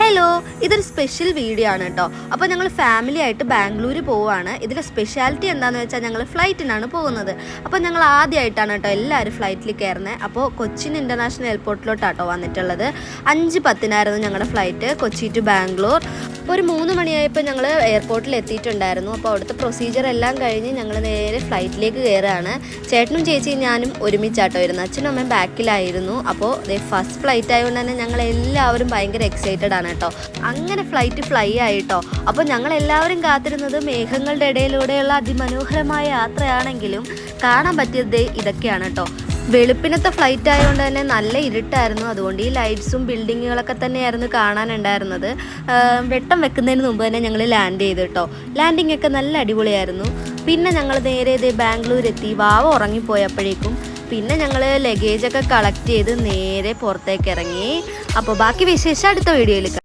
Hello, ഇതൊരു special video ആണ് കേട്ടോ. അപ്പോൾ ഞങ്ങൾ ഫാമിലി ആയിട്ട് ബാംഗ്ലൂർ പോവുകയാണ്. ഇതിലെ സ്പെഷ്യാലിറ്റി എന്താണെന്ന് വെച്ചാൽ ഞങ്ങൾ ഫ്ലൈറ്റിനാണ് പോകുന്നത്. അപ്പോൾ ഞങ്ങൾ ആദ്യമായിട്ടാണ് കേട്ടോ എല്ലാവരും ഫ്ലൈറ്റിൽ കയറുന്നത്. അപ്പോൾ കൊച്ചിൻ ഇൻ്റർനാഷണൽ എയർപോർട്ടിലോട്ടാട്ടോ വന്നിട്ടുള്ളത്. 5:10 ഞങ്ങളുടെ ഫ്ലൈറ്റ് കൊച്ചി ടു ബാംഗ്ലൂർ. അപ്പോൾ ഒരു 3 മണിയായപ്പോൾ ഞങ്ങൾ എയർപോർട്ടിൽ എത്തിയിട്ടുണ്ടായിരുന്നു. അപ്പോൾ അവിടുത്തെ പ്രൊസീജിയർ എല്ലാം കഴിഞ്ഞ് ഞങ്ങൾ നേരെ ഫ്ലൈറ്റിലേക്ക് കയറുകയാണ്. ചേട്ടനും ചേച്ചിയും ഞാനും ഒരുമിച്ചാട്ടോ വരുന്നത്. അച്ഛനും അമ്മയും ബാക്കിലായിരുന്നു. അപ്പോൾ ഫസ്റ്റ് ഫ്ലൈറ്റ് ആയതുകൊണ്ട് തന്നെ ഞങ്ങൾ എല്ലാവരും ഭയങ്കര എക്സൈറ്റഡ് ആണ് കേട്ടോ. അങ്ങനെ ഫ്ലൈറ്റ് ഫ്ലൈ ആയിട്ടോ. അപ്പോൾ ഞങ്ങൾ എല്ലാവരും കാത്തിരുന്നത് മേഘങ്ങളുടെ ഇടയിലൂടെയുള്ള അതിമനോഹരമായ യാത്രയാണെങ്കിലും കാണാൻ പറ്റിയത് ഇതൊക്കെയാണ് കേട്ടോ. വെളുപ്പിനത്തെ ഫ്ലൈറ്റ് ആയതുകൊണ്ട് തന്നെ നല്ല ഇരുട്ടായിരുന്നു. അതുകൊണ്ട് ഈ ലൈറ്റ്സും ബിൽഡിങ്ങുകളൊക്കെ തന്നെയായിരുന്നു കാണാനുണ്ടായിരുന്നത്. വെട്ടം വെക്കുന്നതിന് മുമ്പ് തന്നെ ഞങ്ങൾ ലാൻഡ് ചെയ്തു കേട്ടോ. ലാൻഡിങ് ഒക്കെ നല്ല അടിപൊളിയായിരുന്നു. പിന്നെ ഞങ്ങൾ നേരെ ബാംഗ്ലൂർ എത്തി. വാവ ഉറങ്ങിപ്പോയപ്പോഴേക്കും പിന്നെ ഞങ്ങൾ ലഗേജൊക്കെ കളക്ട് ചെയ്ത് നേരെ പുറത്തേക്ക് ഇറങ്ങി. അപ്പോൾ ബാക്കി വിശേഷം അടുത്ത വീഡിയോയിൽ